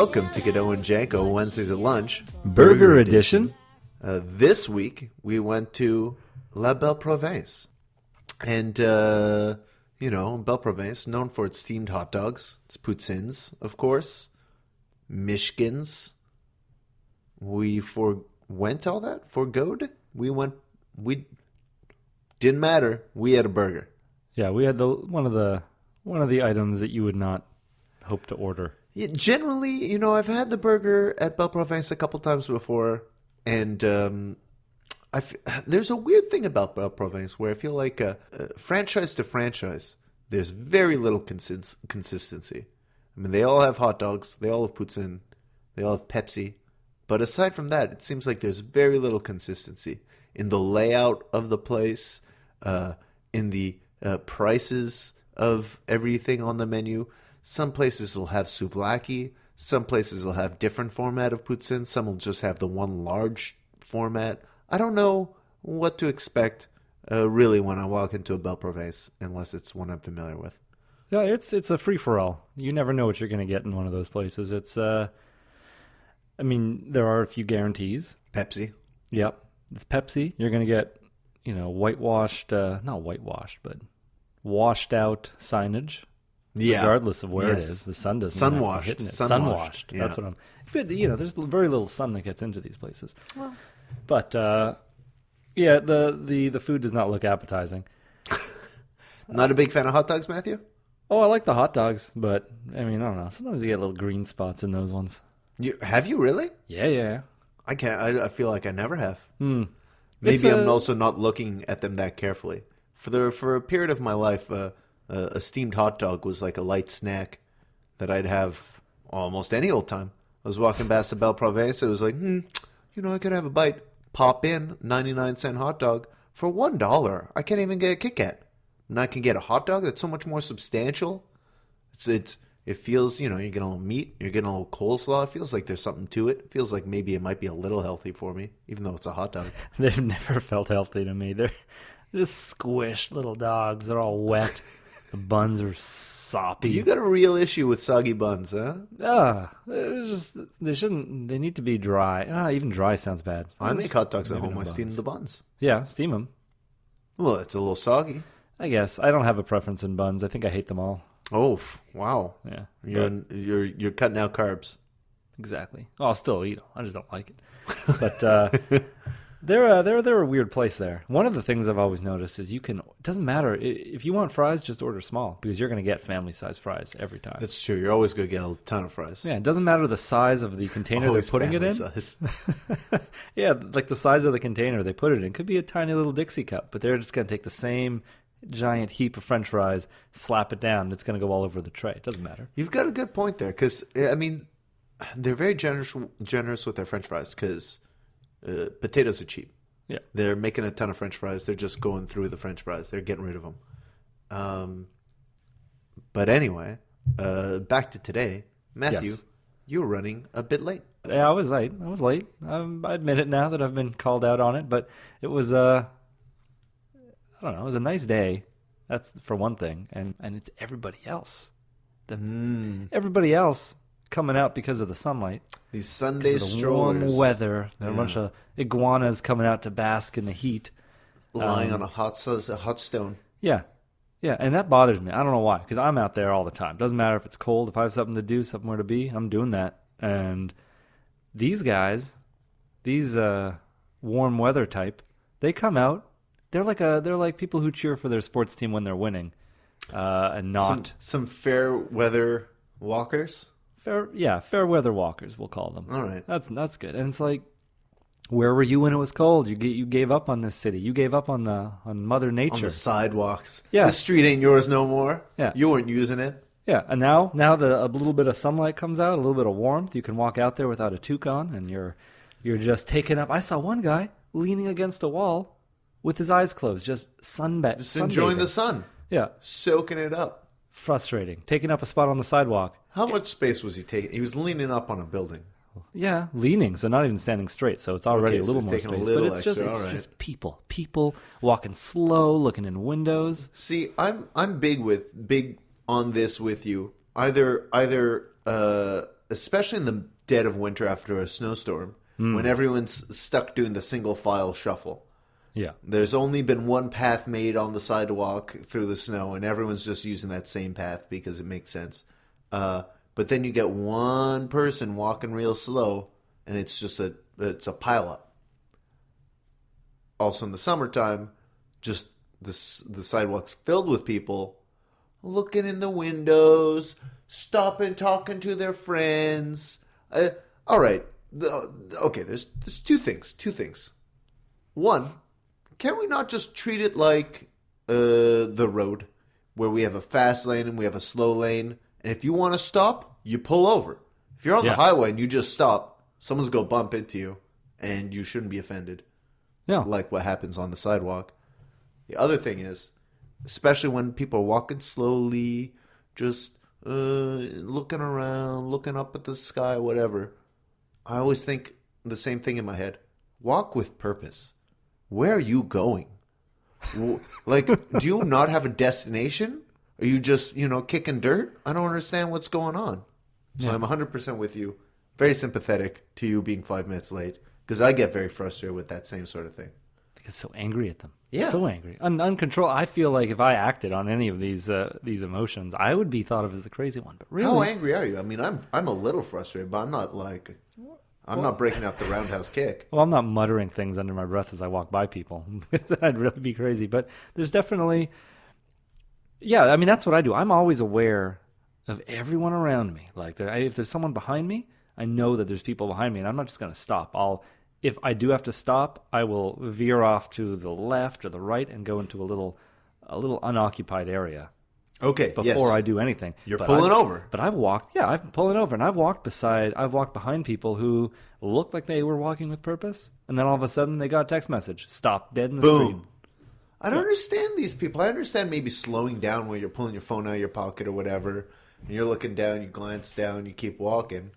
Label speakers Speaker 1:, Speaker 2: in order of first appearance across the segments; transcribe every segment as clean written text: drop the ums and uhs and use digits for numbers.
Speaker 1: Welcome to Godot and Janko Wednesdays at lunch,
Speaker 2: Burger Edition.
Speaker 1: This week we went to La Belle Province, and Belle Province known for its steamed hot dogs, its poutines, of course, Mishkins. We forwent all that, forgoed. We didn't matter. We had a burger.
Speaker 2: Yeah, we had one of the items that you would not hope to order.
Speaker 1: Yeah, generally, I've had the burger at Belle Province a couple times before, and there's a weird thing about Belle Province where I feel like franchise to franchise, there's very little consistency. I mean, they all have hot dogs, they all have poutine, they all have Pepsi, but aside from that, it seems like there's very little consistency in the layout of the place, in the prices of everything on the menu. Some places will have souvlaki. Some places will have different format of poutine. Some will just have the one large format. I don't know what to expect really when I walk into a Belle Province, unless it's one I'm familiar with.
Speaker 2: Yeah, it's a free-for-all. You never know what you're going to get in one of those places. It's, there are a few guarantees.
Speaker 1: Pepsi.
Speaker 2: Yep. It's Pepsi. You're going to get, washed out signage.
Speaker 1: Yeah.
Speaker 2: Regardless of where it is. The sun doesn't
Speaker 1: Sunwashed.
Speaker 2: Hit it.
Speaker 1: Sunwashed.
Speaker 2: Yeah. That's what I'm... But, there's very little sun that gets into these places.
Speaker 1: Well.
Speaker 2: But, the food does not look appetizing.
Speaker 1: Not a big fan of hot dogs, Matthew?
Speaker 2: Oh, I like the hot dogs, but, I don't know. Sometimes you get little green spots in those ones.
Speaker 1: Have you really?
Speaker 2: Yeah.
Speaker 1: I can't. I feel like I never have.
Speaker 2: Maybe
Speaker 1: I'm also not looking at them that carefully. For a period of my life, a steamed hot dog was like a light snack that I'd have almost any old time. I was walking past the Belle Province. It was like, I could have a bite. Pop in, 99-cent hot dog for $1. I can't even get a Kit Kat. And I can get a hot dog that's so much more substantial. It feels, you're getting a little meat, you're getting a little coleslaw. It feels like there's something to it. It feels like maybe it might be a little healthy for me, even though it's a hot dog.
Speaker 2: They've never felt healthy to me. They're just squished little dogs. They're all wet. The buns are soppy.
Speaker 1: You got a real issue with soggy buns, huh?
Speaker 2: They need to be dry. Even dry sounds bad.
Speaker 1: I make hot dogs at home. I steam the buns.
Speaker 2: Yeah, steam them.
Speaker 1: Well, it's a little soggy.
Speaker 2: I guess. I don't have a preference in buns. I think I hate them all.
Speaker 1: Oh, wow.
Speaker 2: Yeah.
Speaker 1: You're cutting out carbs.
Speaker 2: Exactly. Oh, I'll still eat them. I just don't like it. But they're a weird place there. One of the things I've always noticed is it doesn't matter. If you want fries, just order small because you're going to get family-sized fries every time.
Speaker 1: That's true. You're always going to get a ton of fries.
Speaker 2: Yeah, it doesn't matter the size of the container they're putting it in.
Speaker 1: Size.
Speaker 2: Yeah, like the size of the container they put it in could be a tiny little Dixie cup, but they're just going to take the same giant heap of French fries, slap it down, and it's going to go all over the tray. It doesn't matter.
Speaker 1: You've got a good point there because, they're very generous with their French fries because potatoes are cheap.
Speaker 2: Yeah.
Speaker 1: They're making a ton of French fries. They're just going through the French fries. They're getting rid of them. But anyway, back to today. Matthew,
Speaker 2: Yes.
Speaker 1: You were running a bit late.
Speaker 2: Yeah, I was late. I admit it now that I've been called out on it, but it was I don't know, it was a nice day. That's for one thing. And it's everybody else. Everybody else coming out because of the sunlight.
Speaker 1: These Sunday
Speaker 2: the
Speaker 1: strollers.
Speaker 2: warm weather. There are a bunch of iguanas coming out to bask in the heat.
Speaker 1: Lying on a hot stone.
Speaker 2: Yeah. Yeah, and that bothers me. I don't know why, because I'm out there all the time. Doesn't matter if it's cold. If I have something to do, somewhere to be, I'm doing that. And these guys, these warm weather type, they come out. They're like people who cheer for their sports team when they're winning, and not
Speaker 1: some fair weather walkers.
Speaker 2: Fair weather walkers, we'll call them.
Speaker 1: All right,
Speaker 2: that's good. And it's like, where were you when it was cold? You gave up on this city. You gave up on Mother Nature.
Speaker 1: On the sidewalks.
Speaker 2: Yeah,
Speaker 1: the street ain't yours no more.
Speaker 2: Yeah,
Speaker 1: you weren't using it.
Speaker 2: Yeah, and now a little bit of sunlight comes out, a little bit of warmth. You can walk out there without a toque on, and you're just taking up. I saw one guy leaning against a wall with his eyes closed, just
Speaker 1: enjoying the sun.
Speaker 2: Yeah,
Speaker 1: soaking it up.
Speaker 2: Frustrating. Taking up a spot on the sidewalk.
Speaker 1: How much space was he taking? He was leaning up on a building.
Speaker 2: Yeah, leaning, so not even standing straight. So it's already a little more space, but it's just people walking slow, looking in windows.
Speaker 1: See, I'm big on this with you. Either especially in the dead of winter after a snowstorm, when everyone's stuck doing the single file shuffle.
Speaker 2: Yeah.
Speaker 1: There's only been one path made on the sidewalk through the snow, and everyone's just using that same path because it makes sense. But then you get one person walking real slow, and it's a pileup. Also in the summertime, just the sidewalks filled with people looking in the windows, stopping, talking to their friends. All right. Okay, there's two things. One, can we not just treat it like the road, where we have a fast lane and we have a slow lane, and if you want to stop, you pull over. If you're on the highway and you just stop, someone's going to bump into you, and you shouldn't be offended.
Speaker 2: Yeah.
Speaker 1: Like what happens on the sidewalk. The other thing is, especially when people are walking slowly, just looking around, looking up at the sky, whatever, I always think the same thing in my head. Walk with purpose. Where are you going? Like, do you not have a destination? Are you just, kicking dirt? I don't understand what's going on. So I'm 100% with you. Very sympathetic to you being 5 minutes late. Because I get very frustrated with that same sort of thing.
Speaker 2: Because so angry at them.
Speaker 1: Yeah.
Speaker 2: So angry. Uncontrolled. I feel like if I acted on any of these emotions, I would be thought of as the crazy one. But really,
Speaker 1: how angry are you? I mean, I'm a little frustrated, but I'm not like... I'm not breaking out the roundhouse kick.
Speaker 2: Well, I'm not muttering things under my breath as I walk by people. I'd really be crazy. But there's definitely... Yeah, I mean, that's what I do. I'm always aware of everyone around me. Like, if there's someone behind me, I know that there's people behind me, and I'm not just going to stop. If I do have to stop, I will veer off to the left or the right and go into a little unoccupied area.
Speaker 1: Okay,
Speaker 2: before I do anything.
Speaker 1: You're pulling over.
Speaker 2: But I'm pulling over, and I've walked behind people who looked like they were walking with purpose, and then all of a sudden they got a text message, stop dead in the street.
Speaker 1: I don't understand these people. I understand maybe slowing down when you're pulling your phone out of your pocket or whatever, and you're looking down, you glance down, you keep walking.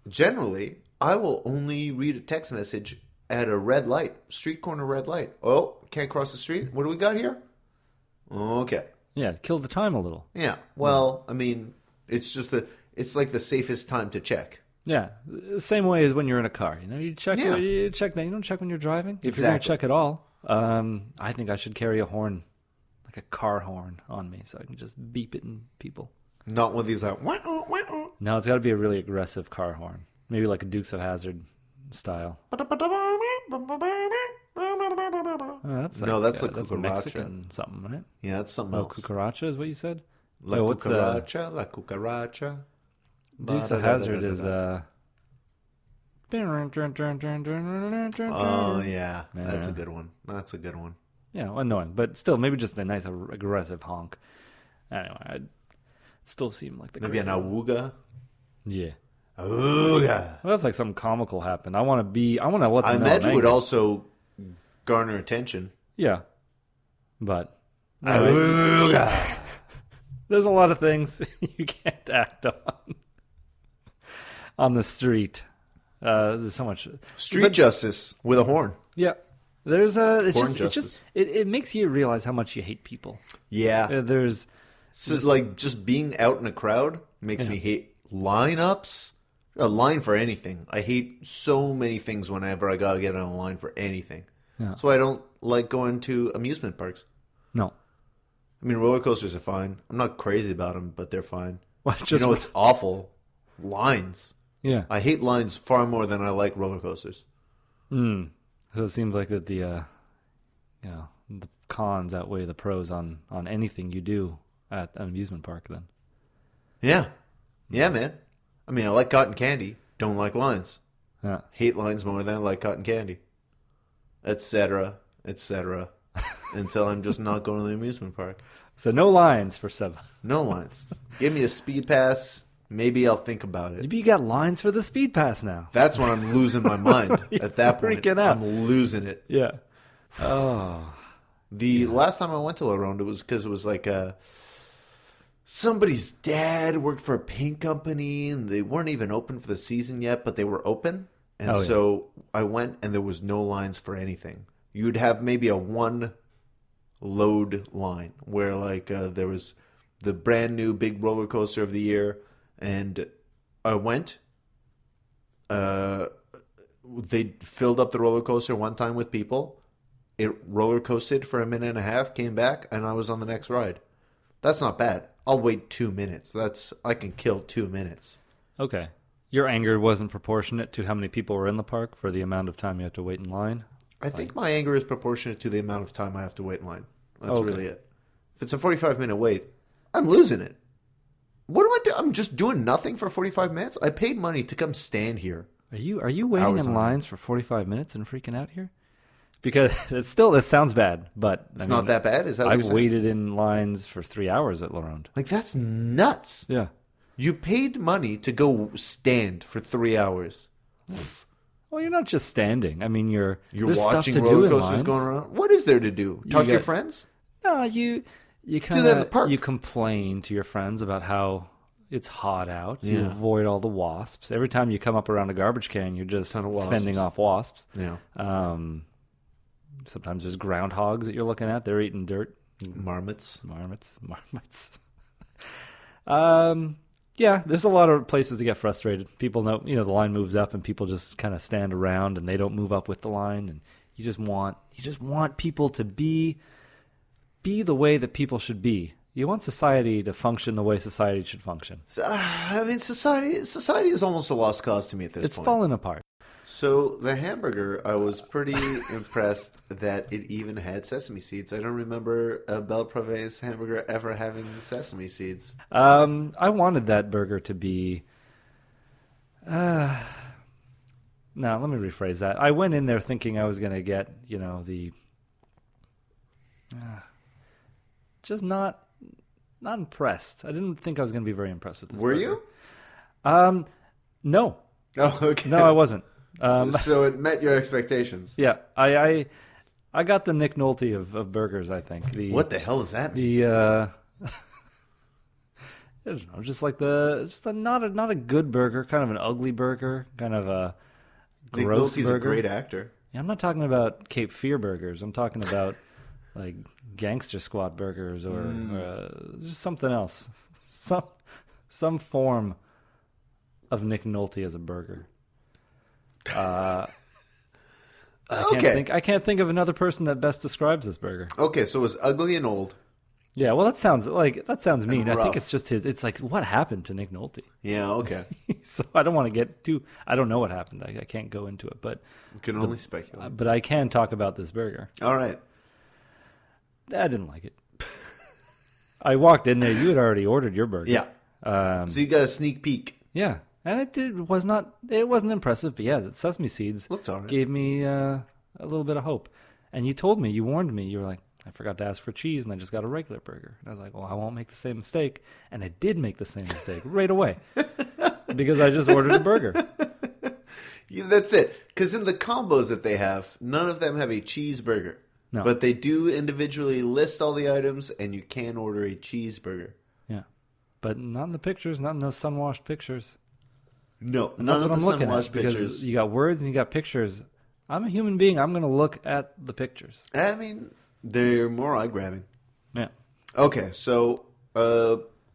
Speaker 1: Generally, I will only read a text message at a red light, street corner red light. Oh, can't cross the street? What do we got here? Okay.
Speaker 2: Yeah, kill the time a little.
Speaker 1: Yeah. Well, I mean, it's like the safest time to check.
Speaker 2: Yeah. Same way as when you're in a car. You check that. You don't check when you're driving. If you're going to check at all. I think I should carry a horn, like a car horn on me, so I can just beep it in people.
Speaker 1: Not one of these like...
Speaker 2: No, it's got to be a really aggressive car horn. Maybe like a Dukes of Hazzard style. That's
Speaker 1: the
Speaker 2: that's
Speaker 1: cucaracha.
Speaker 2: Mexican something, right?
Speaker 1: Yeah, that's something else.
Speaker 2: Cucaracha is what you said?
Speaker 1: La cucaracha.
Speaker 2: Dukes of Hazzard is... Oh,
Speaker 1: yeah. That's a good one.
Speaker 2: Yeah, annoying. But still, maybe just a nice aggressive honk. Anyway, it still seemed like the
Speaker 1: maybe an awooga.
Speaker 2: Yeah.
Speaker 1: Awooga.
Speaker 2: Well, that's like something comical happened. I want to let them know.
Speaker 1: I imagine it would also garner attention.
Speaker 2: Yeah. But anyway, there's a lot of things you can't act on the street. There's so much
Speaker 1: street justice with a horn.
Speaker 2: Yeah. It makes you realize how much you hate people.
Speaker 1: Yeah. Just being out in a crowd makes me hate lineups. A line for anything. I hate so many things whenever I gotta get on a line for anything. Yeah. That's why I don't like going to amusement parks.
Speaker 2: No.
Speaker 1: I mean, roller coasters are fine. I'm not crazy about them, but they're fine.
Speaker 2: Well,
Speaker 1: it's awful. Lines.
Speaker 2: Yeah.
Speaker 1: I hate lines far more than I like roller coasters.
Speaker 2: So it seems like that the cons outweigh the pros on anything you do at an amusement park then.
Speaker 1: Yeah. Yeah, man. I mean, I like cotton candy. Don't like lines.
Speaker 2: Yeah.
Speaker 1: Hate lines more than I like cotton candy. Etc. Until I'm just not going to the amusement park.
Speaker 2: So no lines for Seba.
Speaker 1: No lines. Give me a speed pass. Maybe I'll think about it.
Speaker 2: Maybe you got lines for the speed pass now.
Speaker 1: That's when I'm losing my mind. At that point,
Speaker 2: freaking out.
Speaker 1: I'm losing it.
Speaker 2: Yeah.
Speaker 1: Oh. The last time I went to La Ronde, it was because it was like somebody's dad worked for a paint company, and they weren't even open for the season yet, but they were open. And so I went, and there was no lines for anything. You'd have maybe a one load line where there was the brand new big roller coaster of the year, and I went. They filled up the roller coaster one time with people. It roller coasted for a minute and a half, came back, and I was on the next ride. That's not bad. I'll wait 2 minutes. I can kill 2 minutes.
Speaker 2: Okay. Your anger wasn't proportionate to how many people were in the park for the amount of time you have to wait in line?
Speaker 1: I think my anger is proportionate to the amount of time I have to wait in line. That's
Speaker 2: Okay.
Speaker 1: really it. If it's a 45-minute wait, I'm losing it. What am I doing? I'm just doing nothing for 45 minutes? I paid money to come stand here.
Speaker 2: Are you waiting
Speaker 1: Hours
Speaker 2: in
Speaker 1: on
Speaker 2: lines for 45 minutes and freaking out here? Because it sounds bad, but
Speaker 1: It's not that bad? Is that what
Speaker 2: I've
Speaker 1: you're saying?
Speaker 2: waited in lines for 3 hours at La Ronde.
Speaker 1: Like, that's nuts.
Speaker 2: Yeah.
Speaker 1: You paid money to go stand for 3 hours.
Speaker 2: Well, you're not just standing. I mean,
Speaker 1: You're
Speaker 2: there's
Speaker 1: watching
Speaker 2: stuff to do
Speaker 1: roller
Speaker 2: in
Speaker 1: coasters
Speaker 2: lines.
Speaker 1: going around. What is there to do? Talk to your
Speaker 2: got-
Speaker 1: friends?
Speaker 2: No, you kind
Speaker 1: that in the park.
Speaker 2: of you complain to your friends about how it's hot out. You
Speaker 1: Yeah.
Speaker 2: avoid all the wasps. Every time you come up around a garbage can, you're just
Speaker 1: Ton of wasps.
Speaker 2: fending off wasps.
Speaker 1: Yeah.
Speaker 2: Sometimes there's groundhogs that you're looking at. They're eating dirt.
Speaker 1: Marmots.
Speaker 2: Marmots. Yeah, there's a lot of places to get frustrated. People know, the line moves up and people just kind of stand around and they don't move up with the line. And you just want people to be the way that people should be. You want society to function the way society should function.
Speaker 1: So, I mean, society is almost a lost cause to me at this
Speaker 2: It's
Speaker 1: point.
Speaker 2: falling apart.
Speaker 1: So the hamburger, I was pretty impressed that it even had sesame seeds. I don't remember a Belle Province hamburger ever having sesame seeds.
Speaker 2: I wanted that burger to be... No, let me rephrase that. I went in there thinking I was going to get, the... just not impressed. I didn't think I was going to be very impressed with this
Speaker 1: Were
Speaker 2: burger.
Speaker 1: you?
Speaker 2: No.
Speaker 1: Oh, okay.
Speaker 2: No, I wasn't.
Speaker 1: So it met your expectations.
Speaker 2: Yeah, I got the Nick Nolte of burgers, I think.
Speaker 1: What the hell does that mean?
Speaker 2: I don't know, just not a good burger, kind of an ugly burger, kind of a
Speaker 1: Nick
Speaker 2: gross
Speaker 1: Nolte's
Speaker 2: burger.
Speaker 1: a great actor.
Speaker 2: Yeah, I'm not talking about Cape Fear burgers. I'm talking about like Gangster Squad burgers or just something else. Some form of Nick Nolte as a burger. I can't think of another person that best describes this burger.
Speaker 1: Okay, so it was ugly and old.
Speaker 2: Yeah, well, that sounds mean. I
Speaker 1: rough.
Speaker 2: think it's just his. It's like, what happened to Nick Nolte?
Speaker 1: Yeah, okay.
Speaker 2: So I don't want to get too. I don't know what happened. I can't go into it, but
Speaker 1: You can only speculate.
Speaker 2: but I can talk about this burger.
Speaker 1: All right.
Speaker 2: I didn't like it. I walked in there. You had already ordered your burger.
Speaker 1: Yeah. So you got a sneak peek.
Speaker 2: Yeah, and it wasn't impressive, but yeah, the sesame seeds
Speaker 1: Looked all right.
Speaker 2: gave me a little bit of hope. And you warned me, you were like, I forgot to ask for cheese, and I just got a regular burger. And I was like, well, I won't make the same mistake. And I did make the same mistake right away because I just ordered a burger.
Speaker 1: Yeah, that's it. Because in the combos that they have, none of them have a cheeseburger.
Speaker 2: No.
Speaker 1: But they do individually list all the items, and you can order a cheeseburger.
Speaker 2: Yeah, but not in the pictures, not in those sun-washed pictures.
Speaker 1: No,
Speaker 2: And
Speaker 1: none
Speaker 2: that's
Speaker 1: of
Speaker 2: what
Speaker 1: the
Speaker 2: I'm looking
Speaker 1: sun-washed
Speaker 2: at because
Speaker 1: pictures.
Speaker 2: you got words and you got pictures. I'm a human being. I'm going to look at the pictures.
Speaker 1: I mean, they're more eye-grabbing.
Speaker 2: Yeah.
Speaker 1: Okay, so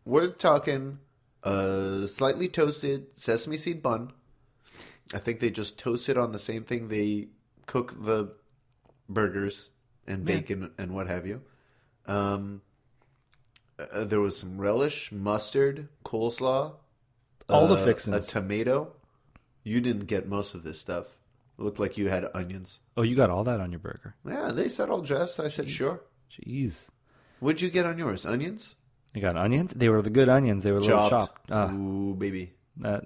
Speaker 1: we're talking slightly toasted sesame seed bun. I think they just toast it on the same thing they cook the burgers and bacon and what have you. There was some relish, mustard, coleslaw.
Speaker 2: All the
Speaker 1: A
Speaker 2: fixings.
Speaker 1: tomato. You didn't get most of this stuff. It looked like you had onions.
Speaker 2: Oh, you got all that on your burger.
Speaker 1: Yeah, they said all dressed. I said, sure.
Speaker 2: Jeez.
Speaker 1: What'd you get on yours? Onions?
Speaker 2: You got onions? They were the good onions. They were a little chopped.
Speaker 1: Ooh, baby.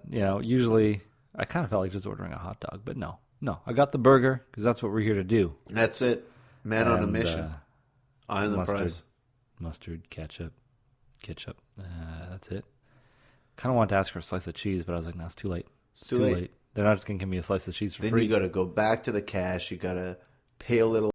Speaker 2: Usually I kind of felt like just ordering a hot dog, but no. I got the burger because that's what we're here to do.
Speaker 1: That's it. Man on a
Speaker 2: And,
Speaker 1: mission. Eye on the prize.
Speaker 2: Mustard, ketchup. That's it. Kind of wanted to ask for a slice of cheese, but I was like, no, it's too late. It's
Speaker 1: too late.
Speaker 2: They're not just going to give me a slice of cheese for
Speaker 1: Then
Speaker 2: free.
Speaker 1: you got to go back to the cash. You got to pay a little